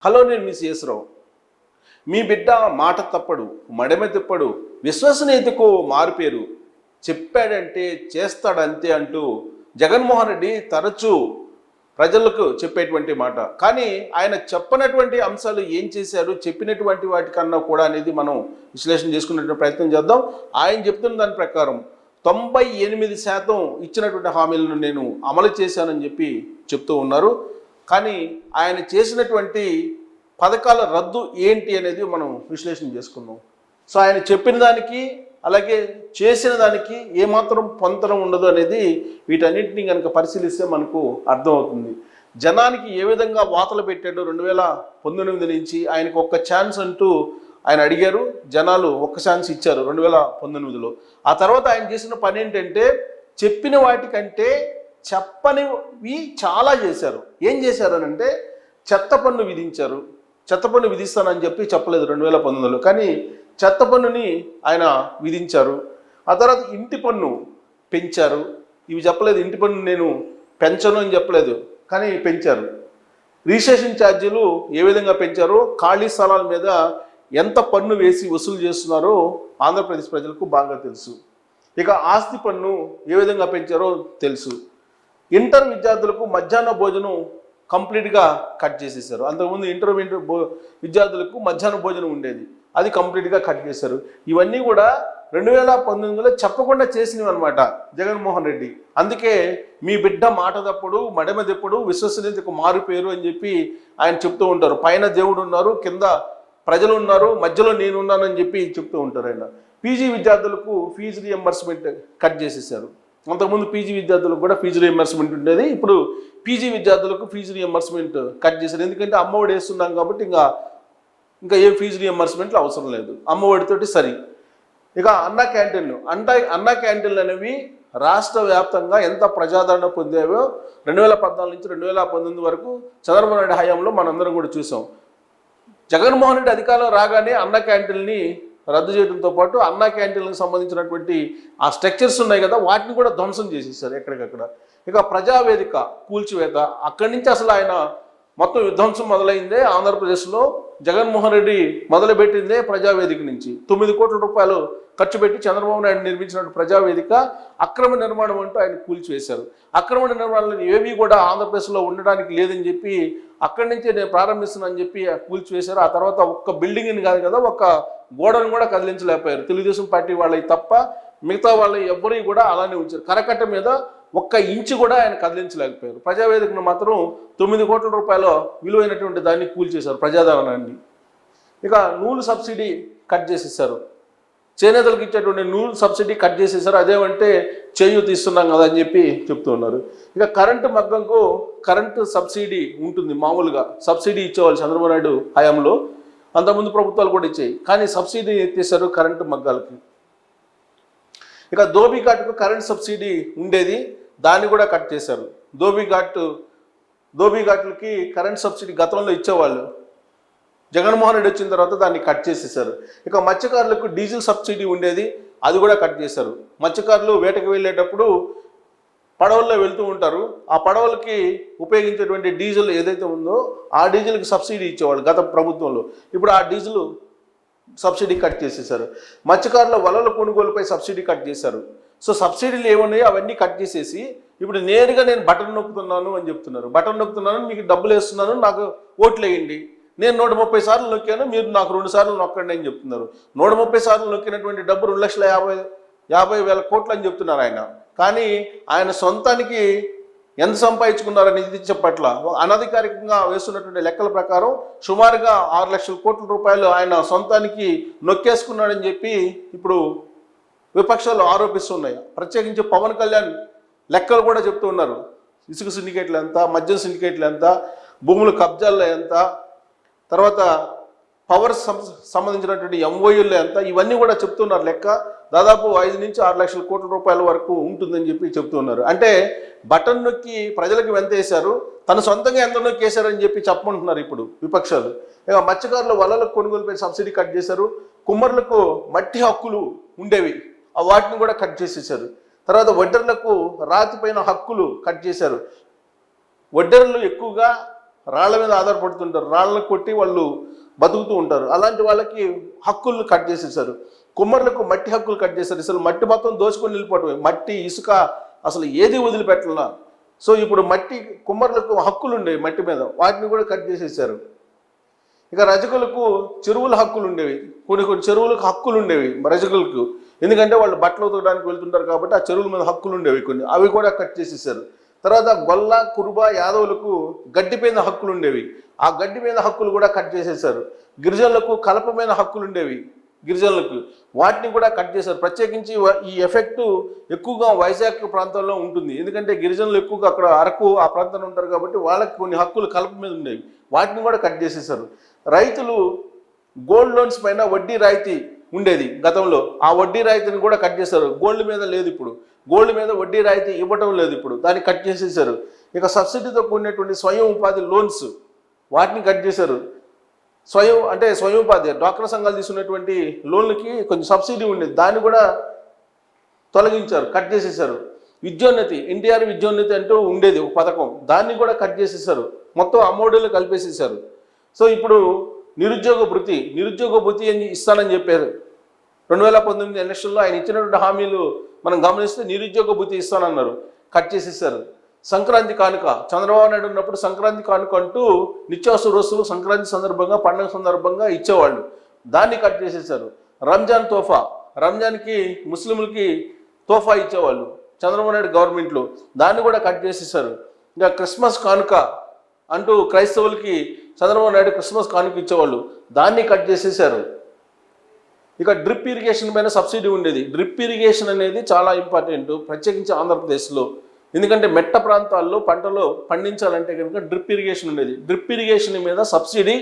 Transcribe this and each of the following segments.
Hello, నేను మీ సిఎస్రావు. మీ బిడ్డ మాట తప్పడు, మడమ తిప్పడు, విశ్వసనీయతకు మారుపేరు, చెప్పాడంటే చేస్తాడంతే అంటూ జగన్మోహన్ రెడ్డి తరచూ ప్రజలకు చెప్పేటువంటి మాట. కానీ ఆయన చెప్పనటువంటి అంశాలు ఏం చేశారు, చెప్పినటువంటి వాటికన్నా కూడా అనేది మనం విశ్లేషణ చేసుకునే ప్రయత్నం చేద్దాం. ఆయన చెప్తున్న దాని ప్రకారం 98% ఇచ్చినటువంటి హామీలను నేను అమలు చేశానని చెప్పి చెప్తూ ఉన్నారు. కానీ ఆయన చేసినటువంటి పథకాల రద్దు ఏంటి అనేది మనం విశ్లేషణ చేసుకుందాం. సో ఆయన చెప్పిన దానికి అలాగే చేసిన దానికి ఏమాత్రం పొంతన ఉండదు అనేది వీటన్నింటినీ కనుక పరిశీలిస్తే మనకు అర్థమవుతుంది. జనానికి ఏ విధంగా వాతలు పెట్టాడో 2019 నుంచి ఆయనకు ఒక్క ఛాన్స్ అంటూ ఆయన అడిగారు, జనాలు ఒక్క ఛాన్స్ ఇచ్చారు 2019లో. ఆ తర్వాత ఆయన చేసిన పని ఏంటంటే చెప్పిన వాటికంటే చెప్పనివి చాలా చేశారు. ఏం చేశారనంటే చెత్త పన్ను విధించారు. చెత్త పన్ను విధిస్తానని చెప్పి చెప్పలేదు 2019లో, కానీ చెత్త పన్నుని ఆయన విధించారు. ఆ తర్వాత ఇంటి పన్ను పెంచారు. ఇవి చెప్పలేదు, ఇంటి పన్ను నేను పెంచను అని చెప్పలేదు, కానీ పెంచారు. రిజిస్ట్రేషన్ ఛార్జీలు ఏ విధంగా పెంచారో, ఖాళీ స్థలాల మీద ఎంత పన్ను వేసి వసూలు చేస్తున్నారో ఆంధ్రప్రదేశ్ ప్రజలకు బాగా తెలుసు. ఇక ఆస్తి పన్ను ఏ విధంగా పెంచారో తెలుసు. ఇంటర్ విద్యార్థులకు మధ్యాహ్న భోజనం కంప్లీట్గా కట్ చేసేసారు. అంతకుముందు ఇంటర్మీడియట్ విద్యార్థులకు మధ్యాహ్న భోజనం ఉండేది, అది కంప్లీట్గా కట్ చేశారు. ఇవన్నీ కూడా 2019లో చెప్పకుండా చేసినవి అనమాట జగన్మోహన్ రెడ్డి. అందుకే మీ బిడ్డ మాట తప్పుడు, మడమ తిప్పుడు, విశ్వసనీయతకు మారుపేరు అని చెప్పి ఆయన చెప్తూ ఉంటారు. పైన దేవుడు ఉన్నారు, కింద ప్రజలు ఉన్నారు, మధ్యలో నేనున్నానని చెప్పి చెప్తూ ఉంటారు ఆయన. పీజీ విద్యార్థులకు ఫీజు రియంబర్స్మెంట్ కట్ చేసేసారు. అంతకుముందు పీజీ విద్యార్థులకు కూడా ఫీజు రియంబర్స్మెంట్ ఉండేది, ఇప్పుడు పీజీ విద్యార్థులకు ఫీజు రియంబర్స్మెంట్ కట్ చేశారు. ఎందుకంటే అమ్మఒడి వేస్తున్నాం కాబట్టి ఇంకా ఏ ఫీజు రియంబర్స్మెంట్లు అవసరం లేదు, అమ్మఒడితోటి సరి. ఇక అన్నా క్యాంటీన్లు అన్నా క్యాంటీన్లు అనేవి రాష్ట్ర వ్యాప్తంగా ఎంత ప్రజాదరణ పొందావో 2014 నుంచి 2019 వరకు చంద్రబాబు నాయుడు హయాంలో మనందరం కూడా చూసాం. జగన్మోహన్ రెడ్డి అధికారంలో రాగానే అన్నా క్యాంటీన్ని రద్దు చేయడంతో పాటు అన్నా క్యాంటీన్లకు సంబంధించినటువంటి ఆ స్ట్రక్చర్స్ ఉన్నాయి కదా, వాటిని కూడా ధ్వంసం చేసేసారు ఎక్కడికక్కడ. ఇక ప్రజావేదిక కూల్చివేత, అక్కడి నుంచి అసలు ఆయన మొత్తం విధ్వంసం మొదలైందే ఆంధ్రప్రదేశ్లో. జగన్మోహన్ రెడ్డి మొదలుపెట్టిందే ప్రజావేదిక నుంచి. 9 కోట్ల రూపాయలు ఖర్చు పెట్టి చంద్రబాబు నాయుడు నిర్మించినట్టు ప్రజావేదిక అక్రమ నిర్మాణం అంటూ ఆయన కూల్చివేశారు. అక్రమ నిర్మాణాలు ఏవి కూడా ఆంధ్రప్రదేశ్లో ఉండడానికి లేదని చెప్పి అక్కడి నుంచే నేను ప్రారంభిస్తున్నానని చెప్పి కూల్చివేశారు. ఆ తర్వాత ఒక్క బిల్డింగ్ని కాదు కదా, ఒక్క గోడను కూడా కదిలించలేకపోయారు. తెలుగుదేశం పార్టీ వాళ్ళవి తప్ప మిగతా వాళ్ళ ఎవ్వరూ కూడా అలానే ఉంచారు. కరకట్ట మీద ఒక్క ఇంచు కూడా ఆయన కదిలించలేకపోయారు. ప్రజావేదికను మాత్రం 9 కోట్ల రూపాయల విలువైనటువంటి దాన్ని కూల్చేశారు, ప్రజాధనాన్ని. ఇక నూలు సబ్సిడీ కట్ చేసేసారు. చేనేతలకు ఇచ్చేటువంటి నూలు సబ్సిడీ కట్ చేసేసారు. అదేమంటే చేయూత ఇస్తున్నాం కదా అని చెప్పి చెప్తూ ఉన్నారు. ఇక కరెంటు మగ్గంకు కరెంటు సబ్సిడీ ఉంటుంది, మామూలుగా సబ్సిడీ ఇచ్చేవాళ్ళు చంద్రబాబు నాయుడు హయాంలో, అంతకుముందు ప్రభుత్వాలు కూడా ఇచ్చాయి. కానీ సబ్సిడీ ఎత్తేసారు కరెంటు మగ్గాలకి. ఇక ధోబీఘాట్కు కరెంట్ సబ్సిడీ ఉండేది, దాన్ని కూడా కట్ చేశారు. ధోబీఘాట్లకి కరెంట్ సబ్సిడీ గతంలో ఇచ్చేవాళ్ళు, జగన్మోహన్ రెడ్డి వచ్చిన తర్వాత దాన్ని కట్ చేసేసారు. ఇక మత్స్యకారులకు డీజిల్ సబ్సిడీ ఉండేది, అది కూడా కట్ చేశారు. మత్స్యకారులు వేటకు వెళ్ళేటప్పుడు పడవల్లో వెళ్తూ ఉంటారు, ఆ పడవలకి ఉపయోగించేటువంటి డీజిల్ ఏదైతే ఉందో ఆ డీజిల్కి సబ్సిడీ ఇచ్చేవాళ్ళు గత ప్రభుత్వంలో. ఇప్పుడు ఆ డీజిల్ సబ్సిడీ కట్ చేసేసారు. మత్స్యకారుల వలల కొనుగోలుపై సబ్సిడీ కట్ చేశారు. సో సబ్సిడీలు ఏమున్నాయో అవన్నీ కట్ చేసేసి ఇప్పుడు నేరుగా నేను బటన్ నొక్కుతున్నాను అని చెప్తున్నారు. బటన్ నొక్కుతున్నాను, మీకు డబ్బులు వేస్తున్నాను, నాకు ఓట్లు వేయండి. నేను 130 సార్లు నొక్కాను, మీరు నాకు 2 సార్లు నొక్కండి అని చెప్తున్నారు. 130 సార్లు నొక్కినటువంటి డబ్బు 2,50,000 కోట్లు అని చెప్తున్నారు ఆయన. కానీ ఆయన సొంతానికి ఎంత సంపాదించుకున్నారని ఇది చెప్పట్ల. అనధికారికంగా వేస్తున్నటువంటి లెక్కల ప్రకారం సుమారుగా 6 లక్షల కోట్ల రూపాయలు ఆయన సొంతానికి నొక్కేసుకున్నాడని చెప్పి ఇప్పుడు విపక్షాలు ఆరోపిస్తున్నాయి. ప్రత్యేకించి పవన్ కళ్యాణ్ లెక్కలు కూడా చెప్తూ ఉన్నారు. ఇసుక సిండికేట్లు ఎంత, మద్యం సిండికేట్లు ఎంత, భూముల కబ్జాల్లో ఎంత, తర్వాత పవర్ సంబంధించినటువంటి ఎంఓయూల్లో ఎంత, ఇవన్నీ కూడా చెప్తున్నారు లెక్క. దాదాపు 5 నుంచి 6 లక్షల కోట్ల రూపాయల వరకు ఉంటుందని చెప్పి చెప్తున్నారు. అంటే బటన్ నొక్కి ప్రజలకు ఎంత వేశారు, తన సొంతంగా ఎంత నొక్కేశారని చెప్పి చెప్పమంటున్నారు ఇప్పుడు విపక్షాలు. ఇక మత్స్యకారుల వలల కొనుగోలుపై సబ్సిడీ కట్ చేశారు. కుమ్మరులకు మట్టి హక్కులు ఉండేవి, వాటిని కూడా కట్ చేసేసారు. తర్వాత వడ్డర్లకు రాతిపైన హక్కులు కట్ చేశారు. వడ్డర్లు ఎక్కువగా రాళ్ల మీద ఆధారపడుతుంటారు, రాళ్ళను కొట్టి వాళ్ళు బతుకుతూ ఉంటారు. అలాంటి వాళ్ళకి హక్కులు కట్ చేసేసారు. కుమ్మరులకు మట్టి హక్కులు కట్ చేశారు. అసలు మట్టి మొత్తం దోచుకొని వెళ్ళిపోవటమే, మట్టి ఇసుక అసలు ఏది వదిలిపెట్టలా. సో ఇప్పుడు మట్టి కుమ్మరులకు హక్కులు ఉండేవి మట్టి మీద, వాటిని కూడా కట్ చేసేసారు. ఇక రజకులకు చెరువుల హక్కులు ఉండేవి, కొన్ని చెరువులకు హక్కులు ఉండేవి రజకులకు, ఎందుకంటే వాళ్ళు బట్టలు ఉతకడానికి వెళ్తుంటారు కాబట్టి ఆ చెరువుల మీద హక్కులు ఉండేవి కొన్ని, అవి కూడా కట్ చేసేసారు. తర్వాత గొల్ల కురుబ యాదవులకు గడ్డి మీద హక్కులు ఉండేవి, ఆ గడ్డి మీద హక్కులు కూడా కట్ చేసేసారు. గిరిజనులకు కలప మీద హక్కులు ఉండేవి గిరిజనులకు, వాటిని కూడా కట్ చేశారు. ప్రత్యేకించి ఈ ఎఫెక్టు ఎక్కువగా వైజాగ్ ప్రాంతంలో ఉంటుంది, ఎందుకంటే గిరిజనులు ఎక్కువగా అక్కడ అరకు ఆ ప్రాంతంలో ఉంటారు కాబట్టి వాళ్ళకి కొన్ని హక్కులు కలప మీద ఉండేవి, వాటిని కూడా కట్ చేసేసారు. రైతులు గోల్డ్ లోన్స్ పైన వడ్డీ రాయితీ ఉండేది గతంలో, ఆ వడ్డీ రాయితీని కూడా కట్ చేశారు. గోల్డ్ మీద లేదు ఇప్పుడు, గోల్డ్ మీద వడ్డీ రాయితీ ఇవ్వటం లేదు ఇప్పుడు, దాన్ని కట్ చేసేసారు. ఇక సబ్సిడీతో కూడినటువంటి స్వయం ఉపాధి లోన్స్ వాటిని కట్ చేశారు. స్వయం ఉపాధి డ్వాక్రా సంఘాలు తీసుకున్నటువంటి లోన్లకి కొంచెం సబ్సిడీ ఉండేది, దాన్ని కూడా తొలగించారు, కట్ చేసేసారు. విద్యోన్నతి, ఎన్టీఆర్ విద్యోన్నతి అంటూ ఉండేది ఒక పథకం, దాన్ని కూడా కట్ చేసేసారు, మొత్తం అమౌంట్లు కలిపేసేసారు. సో ఇప్పుడు నిరుద్యోగ భృతి అని ఇస్తానని చెప్పారు 2019 ఎలక్షన్లో. ఆయన ఇచ్చినటువంటి హామీలు మనం గమనిస్తే నిరుద్యోగ భృతి ఇస్తానన్నారు, కట్ చేసేసారు. సంక్రాంతి కానుక చంద్రబాబు నాయుడు ఉన్నప్పుడు సంక్రాంతి కానుక అంటూ నిత్యావసర వస్తువులు సంక్రాంతి సందర్భంగా పండుగ సందర్భంగా ఇచ్చేవాళ్ళు, దాన్ని కట్ చేసేసారు. రంజాన్ తోఫా, రంజాన్కి ముస్లింలకి తోఫా ఇచ్చేవాళ్ళు చంద్రబాబు నాయుడు గవర్నమెంట్లో, దాన్ని కూడా కట్ చేసేసారు. ఇంకా క్రిస్మస్ కానుక అంటూ క్రైస్తవులకి చంద్రబాబు నాయుడు క్రిస్మస్ కానుక ఇచ్చేవాళ్ళు, దాన్ని కట్ చేసేసారు. ఇక డ్రిప్ ఇరిగేషన్ పైన సబ్సిడీ ఉండేది. డ్రిప్ ఇరిగేషన్ అనేది చాలా ఇంపార్టెంట్, ప్రత్యేకించి ఆంధ్రప్రదేశ్లో, ఎందుకంటే మెట్ట ప్రాంతాల్లో పంటలు పండించాలంటే కనుక డ్రిప్ ఇరిగేషన్ ఉండేది. డ్రిప్ ఇరిగేషన్ మీద సబ్సిడీ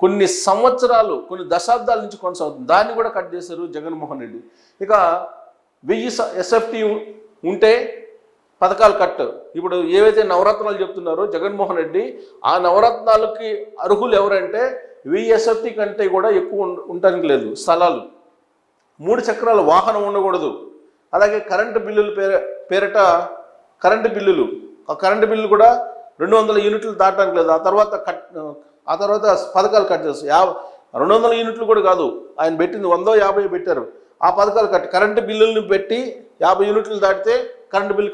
కొన్ని సంవత్సరాలు, కొన్ని దశాబ్దాల నుంచి కొనసాగుతుంది, దాన్ని కూడా కట్ చేశారు జగన్మోహన్ రెడ్డి. ఇక 1000 SFT ఉంటే పథకాలు కట్. ఇప్పుడు ఏవైతే నవరత్నాలు చెప్తున్నారో జగన్మోహన్ రెడ్డి, ఆ నవరత్నాలకి అర్హులు ఎవరంటే 1000 SFT కంటే కూడా ఎక్కువ ఉండటానికి లేదు స్థలాలు, 3 చక్రాల వాహనం ఉండకూడదు, అలాగే కరెంటు బిల్లుల పేరిట కరెంటు బిల్లులు, ఆ కరెంటు బిల్లు కూడా 200 యూనిట్లు దాటడానికి లేదు. ఆ తర్వాత పథకాలు కట్ చేస్తారు. 200 యూనిట్లు కూడా కాదు, ఆయన పెట్టింది 150 పెట్టారు, ఆ పథకాలు కరెంటు బిల్లులను పెట్టి 50 యూనిట్లు దాటితే కరెంటు బిల్లు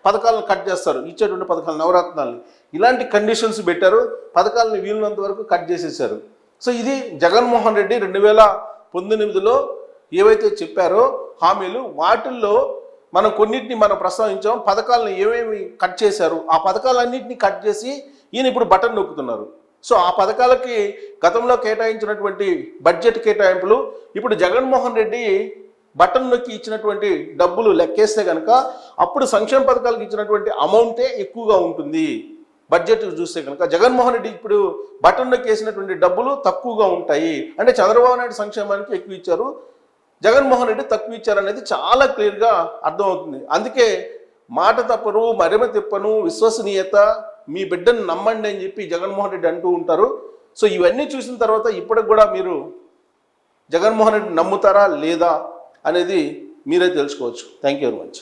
పథకాలను కట్ చేస్తారు, ఇచ్చేటువంటి పథకాలు నవరత్నాలు. ఇలాంటి కండిషన్స్ పెట్టారు, పథకాలను వీలున్నంత వరకు కట్ చేసేసారు. సో ఇది జగన్మోహన్ రెడ్డి 2019లో ఏవైతే చెప్పారో హామీలు, వాటిల్లో మనం కొన్నిటిని ప్రస్తావించాం. పథకాలను ఏమేమి కట్ చేశారు, ఆ పథకాలన్నింటినీ కట్ చేసి ఈయన ఇప్పుడు బటన్ నొక్కుతున్నారు. సో ఆ పథకాలకి గతంలో కేటాయించినటువంటి బడ్జెట్ కేటాయింపులు ఇప్పుడు జగన్మోహన్ రెడ్డి బటన్ నొక్కి ఇచ్చినటువంటి డబ్బులు లెక్కేస్తే కనుక అప్పుడు సంక్షేమ పథకాలకు ఇచ్చినటువంటి అమౌంటే ఎక్కువగా ఉంటుంది. బడ్జెట్ చూస్తే కనుక జగన్మోహన్ రెడ్డి ఇప్పుడు బటన్ నొక్కి వేసినటువంటి డబ్బులు తక్కువగా ఉంటాయి. అంటే చంద్రబాబు నాయుడు సంక్షేమానికి ఎక్కువ ఇచ్చారు, జగన్మోహన్ రెడ్డి తక్కువ ఇచ్చారనేది చాలా క్లియర్గా అర్థమవుతుంది. అందుకే మాట తప్పరు, మరిమ తిప్పను, విశ్వసనీయత, మీ బిడ్డను నమ్మండి అని చెప్పి జగన్మోహన్ రెడ్డి అంటూ ఉంటారు. సో ఇవన్నీ చూసిన తర్వాత ఇప్పటికి కూడా మీరు జగన్మోహన్ రెడ్డి నమ్ముతారా లేదా అనేది మీరే తెలుసుకోవచ్చు. Thank you very much.